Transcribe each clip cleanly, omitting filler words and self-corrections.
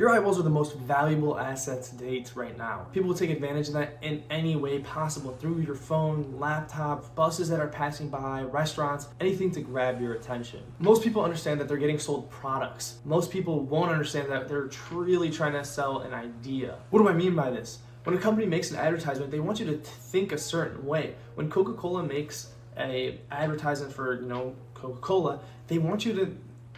Your eyeballs are the most valuable asset to date right now. People will take advantage of that in any way possible through your phone, laptop, buses that are passing by, restaurants, anything to grab your attention. Most people understand that they're getting sold products. Most people won't understand that they're really trying to sell an idea. What do I mean by this? When a company makes an advertisement, they want you to think a certain way. When Coca-Cola makes a advertisement for, Coca-Cola, they want you to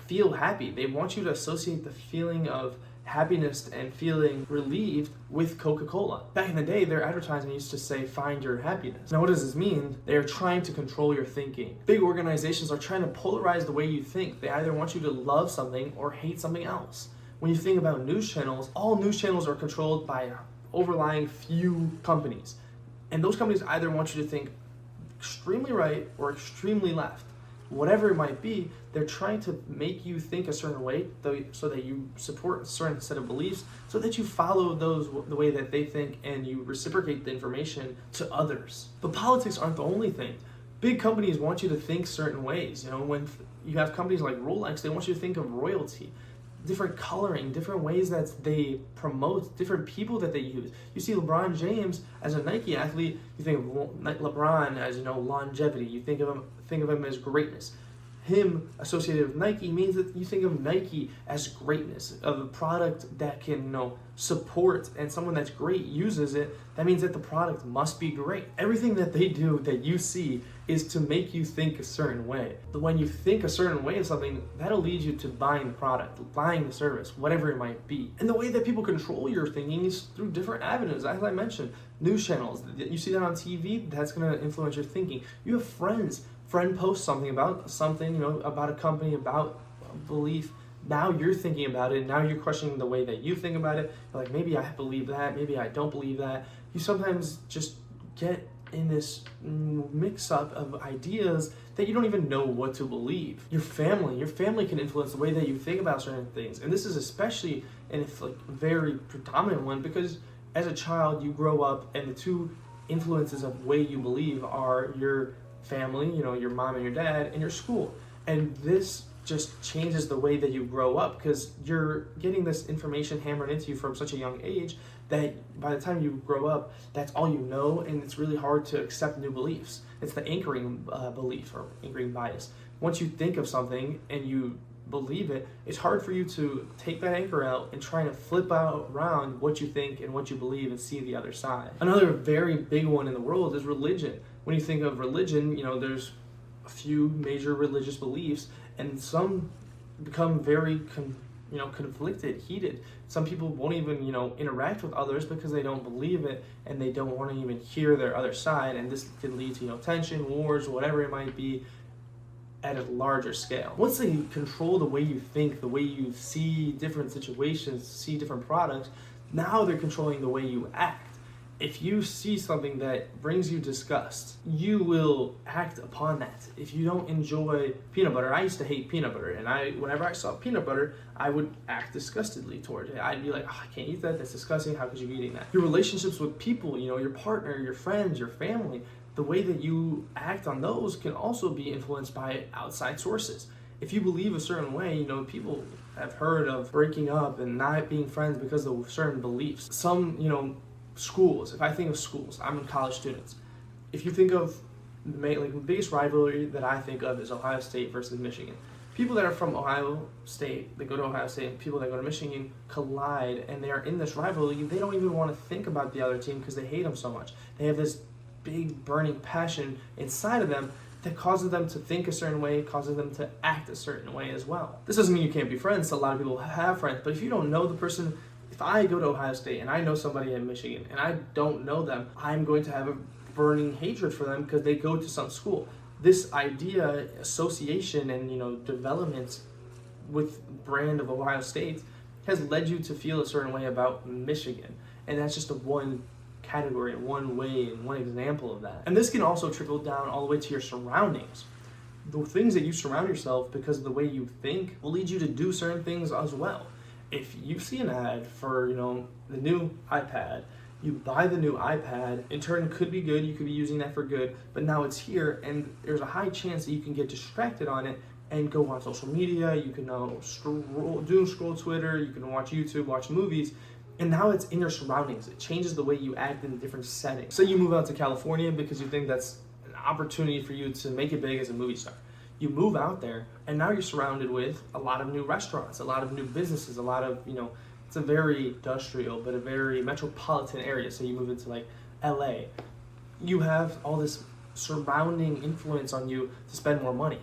feel happy. They want you to associate the feeling of happiness and feeling relieved with Coca-Cola. Back in the day, their advertising used to say, find your happiness. Now, what does this mean? They are trying to control your thinking. Big organizations are trying to polarize the way you think. They either want you to love something or hate something else. When you think about news channels, all news channels are controlled by overlying few companies. And those companies either want you to think extremely right or extremely left. Whatever it might be, they're trying to make you think a certain way so that you support a certain set of beliefs, so that you follow those the way that they think and you reciprocate the information to others. But politics aren't the only thing. Big companies want you to think certain ways. When you have companies like Rolex, they want you to think of royalty, different coloring, different ways that they promote, different people that they use. You see LeBron James as a Nike athlete, you think of LeBron as longevity. You think of him as greatness. Him associated with Nike means that you think of Nike as greatness, of a product that can support, and someone that's great uses it. That means that the product must be great. Everything that they do that you see is to make you think a certain way. But when you think a certain way of something, that'll lead you to buying the product, buying the service, whatever it might be. And the way that people control your thinking is through different avenues. As I mentioned, news channels. You see that on TV, that's going to influence your thinking. You have friend posts something, about a company, about a belief. Now you're thinking about it. Now you're questioning the way that you think about it. You're like, maybe I believe that, maybe I don't believe that. You sometimes just get in this mix-up of ideas that you don't even know what to believe. Your family can influence the way that you think about certain things. And this is especially a very predominant one, because as a child, you grow up and the two influences of way you believe are your family, your mom and your dad, and your school. And this just changes the way that you grow up, because you're getting this information hammered into you from such a young age that by the time you grow up, that's all you know, and it's really hard to accept new beliefs. It's the anchoring belief or anchoring bias. Once you think of something and you believe it, it's hard for you to take that anchor out and try to flip out around what you think and what you believe and see the other side. Another very big one in the world is religion. When you think of religion, there's a few major religious beliefs, and some become very conflicted, heated. Some people won't even interact with others because they don't believe it, and they don't want to even hear their other side, and this can lead to tension, wars, whatever it might be, at a larger scale. Once they control the way you think, the way you see different situations, see different products, now they're controlling the way you act. If you see something that brings you disgust, you will act upon that. If you don't enjoy peanut butter, I used to hate peanut butter, and whenever I saw peanut butter, I would act disgustedly towards it. I'd be like, I can't eat that, that's disgusting, how could you be eating that? Your relationships with people, your partner, your friends, your family, the way that you act on those can also be influenced by outside sources. If you believe a certain way, people have heard of breaking up and not being friends because of certain beliefs. Some, schools, if I think of schools, I'm in college students. If you think of the biggest rivalry that I think of is Ohio State versus Michigan. People that are from Ohio State, they go to Ohio State, and people that go to Michigan collide, and they are in this rivalry. They don't even want to think about the other team because they hate them so much. They have this big burning passion inside of them that causes them to think a certain way, causes them to act a certain way as well. This doesn't mean you can't be friends. A lot of people have friends, but if you don't know the person, if I go to Ohio State and I know somebody in Michigan and I don't know them, I'm going to have a burning hatred for them because they go to some school. This idea, association, and development with brand of Ohio State has led you to feel a certain way about Michigan, and that's just one category, one way, and one example of that. And this can also trickle down all the way to your surroundings. The things that you surround yourself because of the way you think will lead you to do certain things as well. If you see an ad for the new iPad, you buy the new iPad. In turn, could be good, you could be using that for good, but now it's here and there's a high chance that you can get distracted on it and go on social media. You can scroll Twitter, you can watch YouTube, watch movies, and now it's in your surroundings. It changes the way you act in different settings. Say you move out to California because you think that's an opportunity for you to make it big as a movie star. You move out there, and now you're surrounded with a lot of new restaurants, a lot of new businesses, a lot of, it's a very industrial, but a very metropolitan area. So you move into like LA. You have all this surrounding influence on you to spend more money.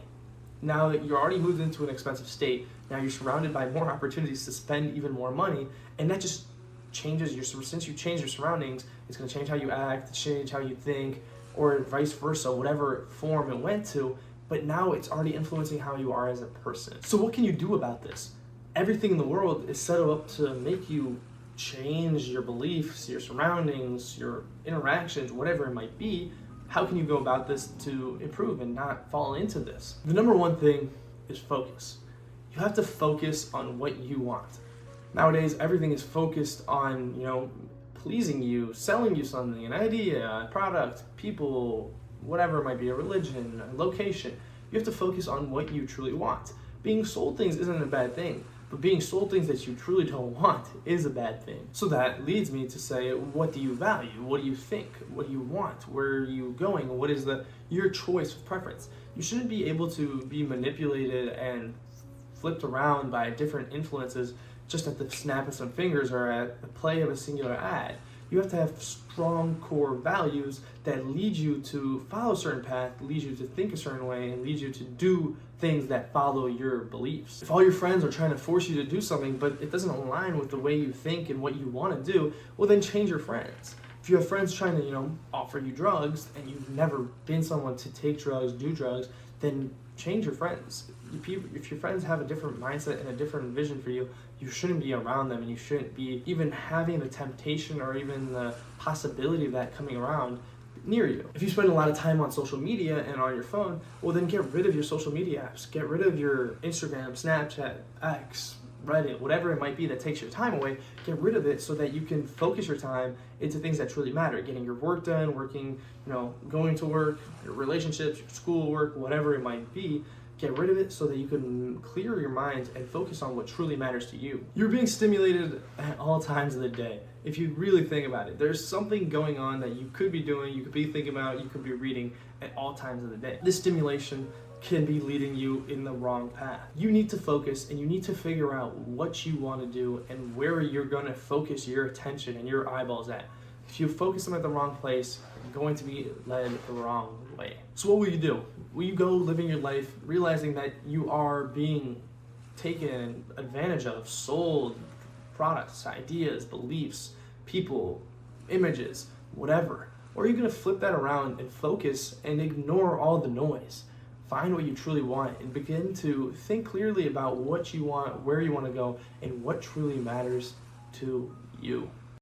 Now that you're already moved into an expensive state, now you're surrounded by more opportunities to spend even more money, and that just changes since you change your surroundings, it's going to change how you act, change how you think, or vice versa, whatever form it went to, but now it's already influencing how you are as a person. So what can you do about this? Everything in the world is set up to make you change your beliefs, your surroundings, your interactions, whatever it might be. How can you go about this to improve and not fall into this? The number one thing is focus. You have to focus on what you want. Nowadays, everything is focused on, pleasing you, selling you something, an idea, a product, people, whatever it might be, a religion, a location. You have to focus on what you truly want. Being sold things isn't a bad thing, but being sold things that you truly don't want is a bad thing. So that leads me to say, what do you value? What do you think? What do you want? Where are you going? What is your choice of preference? You shouldn't be able to be manipulated and flipped around by different influences just at the snap of some fingers or at the play of a singular ad. You have to have strong core values that lead you to follow a certain path, lead you to think a certain way, and lead you to do things that follow your beliefs. If all your friends are trying to force you to do something, but it doesn't align with the way you think and what you want to do, well, then change your friends. If you have friends trying to, offer you drugs, and you've never been someone to take drugs, do drugs, then change your friends. If your friends have a different mindset and a different vision for you, you shouldn't be around them, and you shouldn't be even having the temptation or even the possibility of that coming around near you. If you spend a lot of time on social media and on your phone, well, then get rid of your social media apps. Get rid of your Instagram, Snapchat, X, Reddit, whatever it might be that takes your time away. Get rid of it so that you can focus your time into things that truly matter. Getting your work done, working, going to work, your relationships, your schoolwork, whatever it might be. Get rid of it so that you can clear your mind and focus on what truly matters to you. You're being stimulated at all times of the day. If you really think about it, there's something going on that you could be doing, you could be thinking about, you could be reading at all times of the day. This stimulation can be leading you in the wrong path. You need to focus, and you need to figure out what you want to do and where you're going to focus your attention and your eyeballs at. If you focus them at the wrong place, you're going to be led the wrong way. So what will you do? Will you go living your life realizing that you are being taken advantage of, sold products, ideas, beliefs, people, images, whatever? Or are you going to flip that around and focus and ignore all the noise? Find what you truly want and begin to think clearly about what you want, where you want to go, and what truly matters to you.